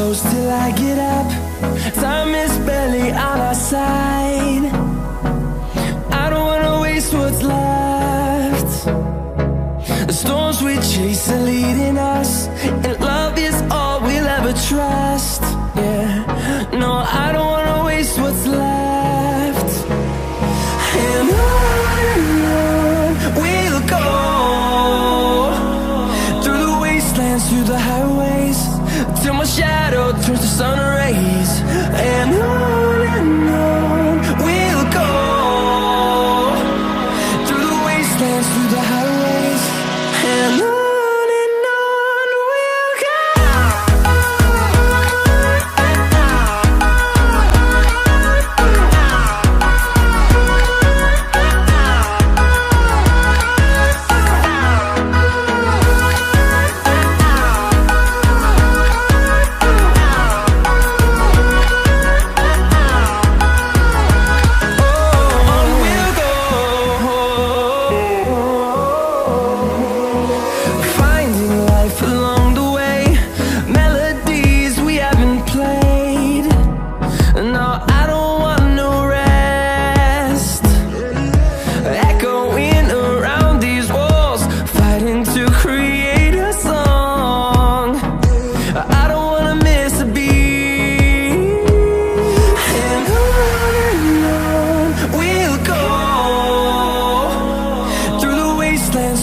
close till I get up. Time is barely on our side. I don't wanna waste what's left. The storms we chase are leading us, and love is all we'll ever trust. Yeah, no, I don't wanna waste what's left. And on we'll go, through the wastelands, through the highways, till my shadow turns to sun rays. And on we'll go, through the wastelands, through the highways, and on we'll go.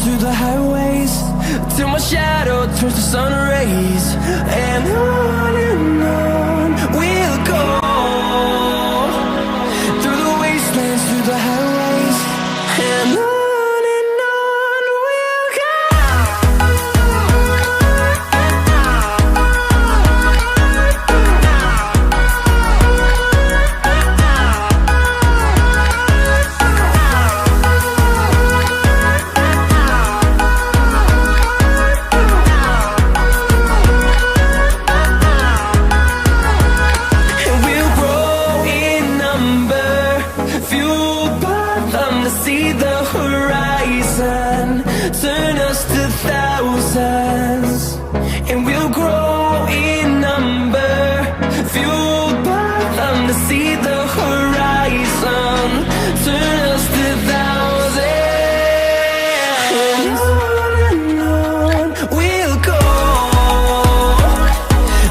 Through the highways, till my shadow turns to sun rays. And on we'll go, through the wastelands, through the highways, and on we'll go. See the horizon, turn us to thousands, and we'll grow in number, fueled by them. To see the horizon, turn us to thousands, and on we'll go,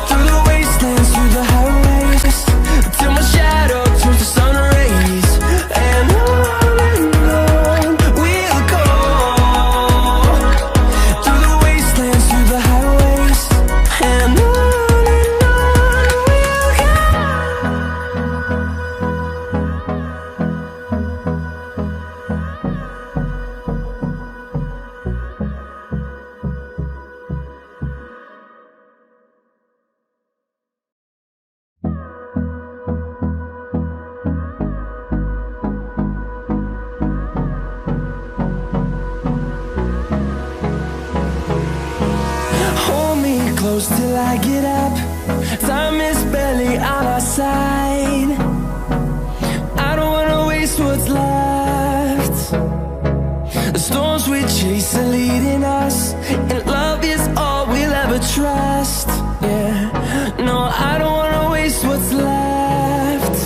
through the wastelands, through the highways, till my shadow turns to sun rays. And close till I get up. Time is barely on our side. I don't wanna waste what's left. The storms we chase are leading us, and love is all we'll ever trust. Yeah, no, I don't wanna waste what's left.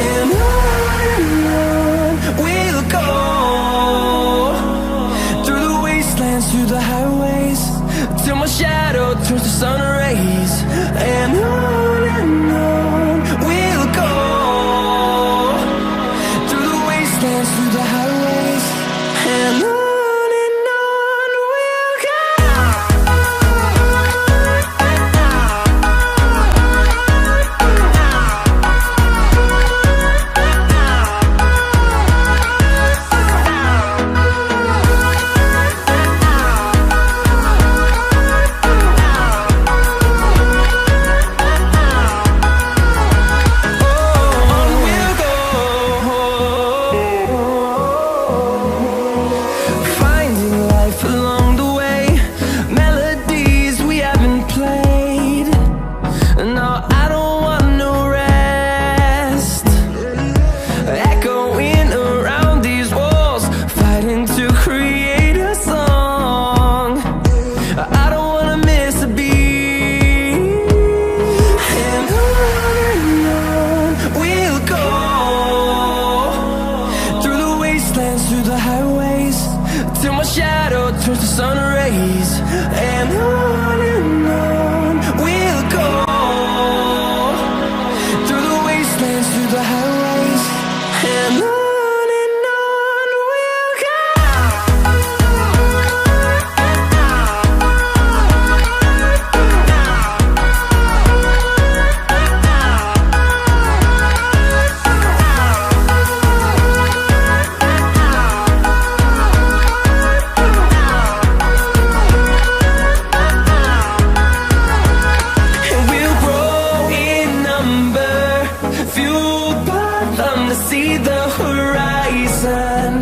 And on we'll go, through the wastelands, through the highways, till my shadow turns to sun rays. And on the highways, and on we'll go. See the horizon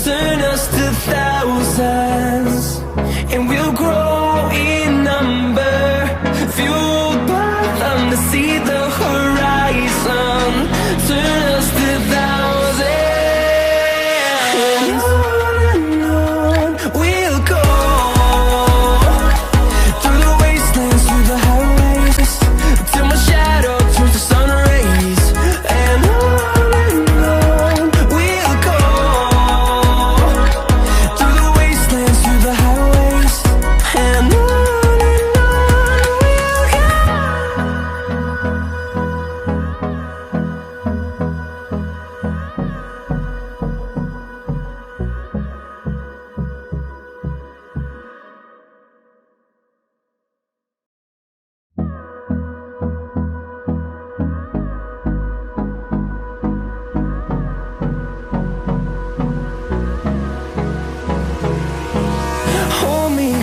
turn us to thousands, and we'll grow in number, fueled by them to see the horizon turn us to thousands, and on we'll go, through the wastelands, through the highways, till my shadow turns to sun rays, and on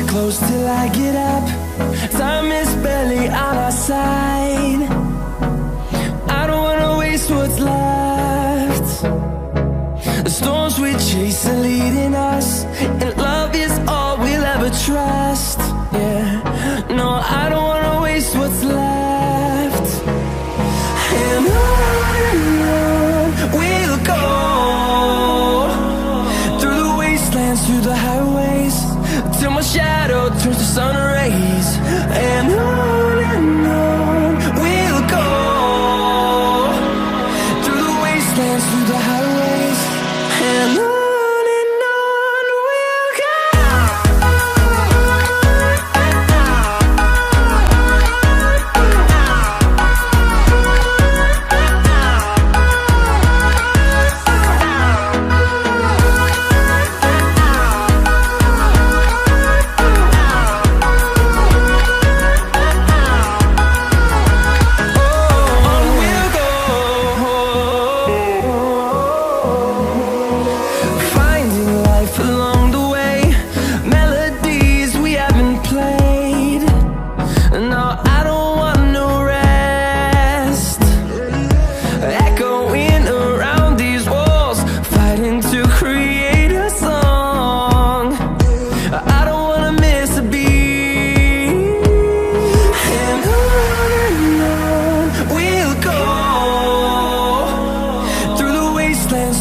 close till I get up. Time is barely on our side. I don't wanna waste what's left. The storms we chase are leading us, and love is all we'll ever trust. Yeah, no, I don't wanna waste what's left. And on we'll go, through the wastelands, through the highways, till my shadow turns to sun rays, and on we'll go, through the wastelands, through the highways, and on we'll go.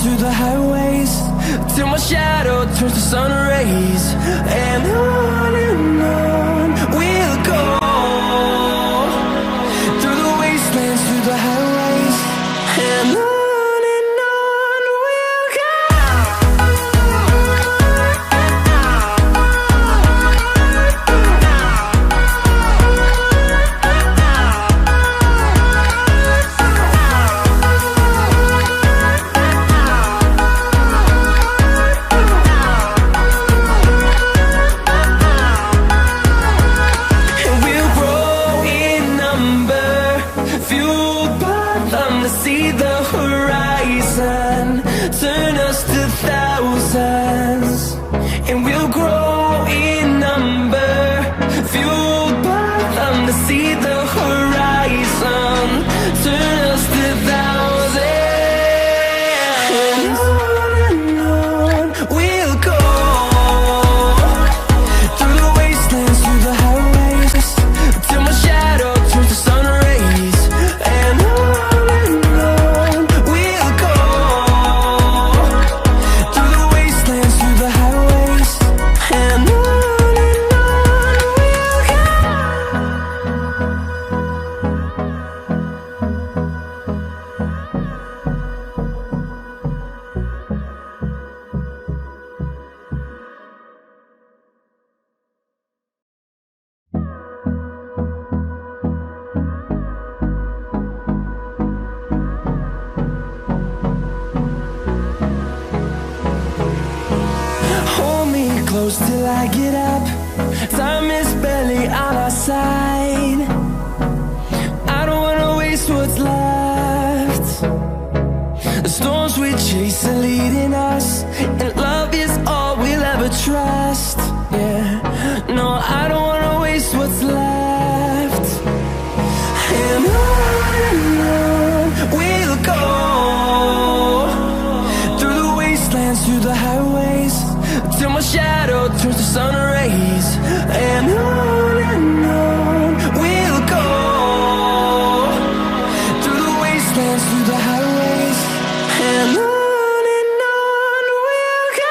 Through the highways, till my shadow turns to sun rays, and on we'll go, through the wastelands, through the highways, and on we'll go. See the horizon turn us to thousands, and we'll grow in number, fueled by them to see the horizon turn us to thousands, and on we'll go, through the wastelands, through the highways, till my shadow turns to sun rays, and on we'll go, through the wastelands, close till I get up. Time is barely on our side. I don't wanna waste what's left. The storms we chase are leading us, and love is all we'll ever trust. Yeah, no, I don't wanna waste what's left. And on we'll go, through the wastelands, through the highways, till my shadow turns to sun rays. And on we'll go, through the wastelands, through the highways, and on we'll go.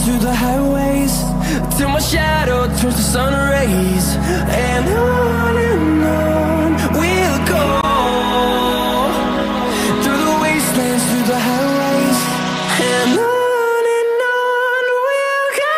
Through the highways, till my shadow turns to sun rays. And on we'll go, through the wastelands, through the highways, and on we'll go.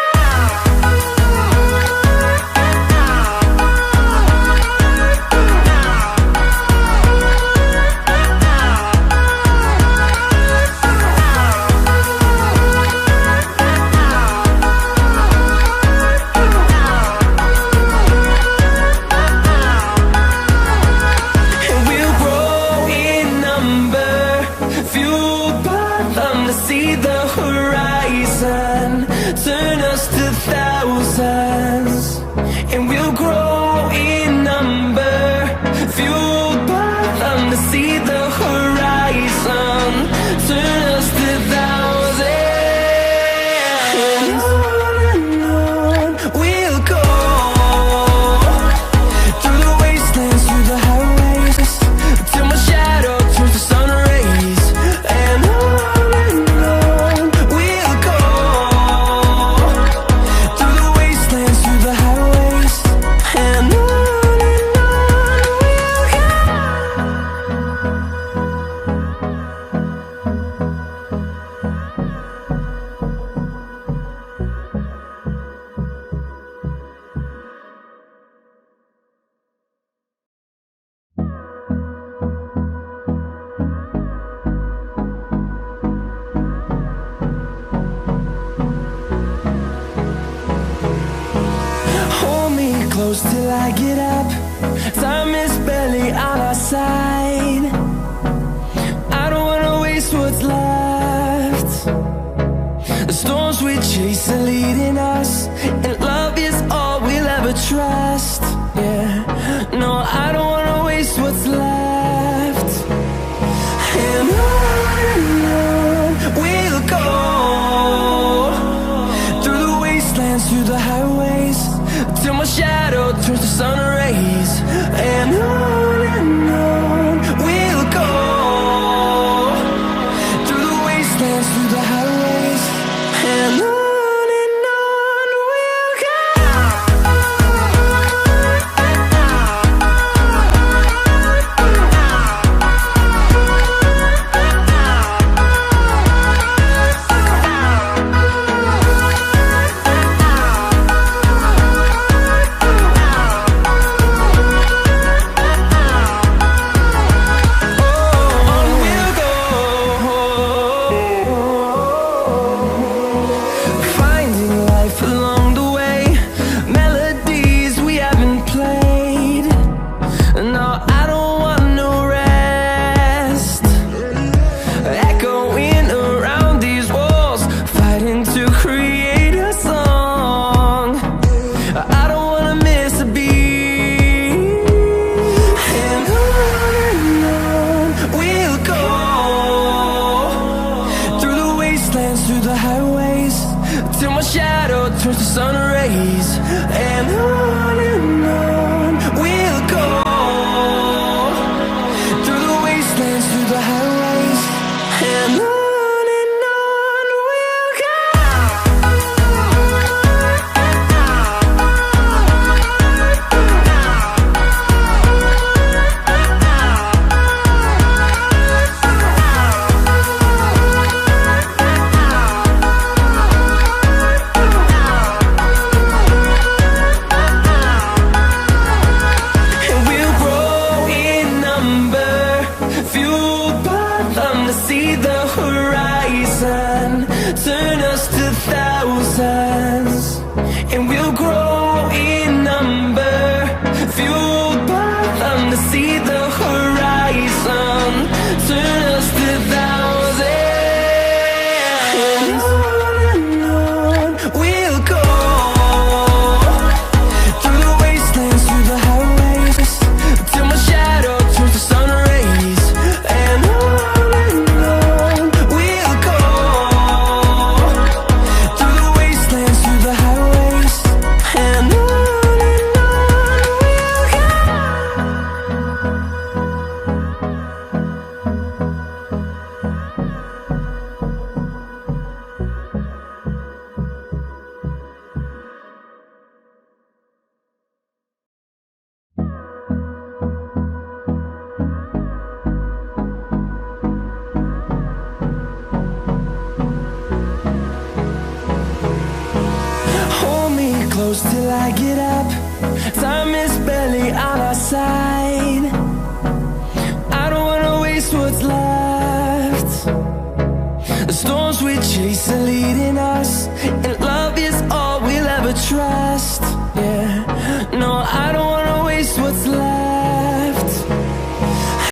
See the horizon, turn us to thousands, and we'll grow in number, fueled by them. To see the horizon, turn us to thousands, and on we'll go, through the wastelands, through the highways, till my shadow turns to sun rays. And close till I get up. Time is barely on our side. I don't wanna waste what's left. The storms we chase are leading us, and love is all we'll ever trust. Yeah, no, I don't wanna waste what's left. And on we'll go, through the wastelands, through the highways, till my shadow turns to sun rays. And on we'll go, through the wastelands, through the highways, and on we'll go. I don't wanna miss a beat. my shadow turns to sun rays. And on we'll go, through the wastelands, through the highways, and on we'll go. See the horizon turn us to thousands, and we'll grow in number, fueled by them to see the horizon turn us to thousands. And on we'll go, through the wastelands, through the highways, till my shadow turns to sun rays. And close till I get up. Time is barely on our side. I don't wanna waste what's left. The storms we chase are leading us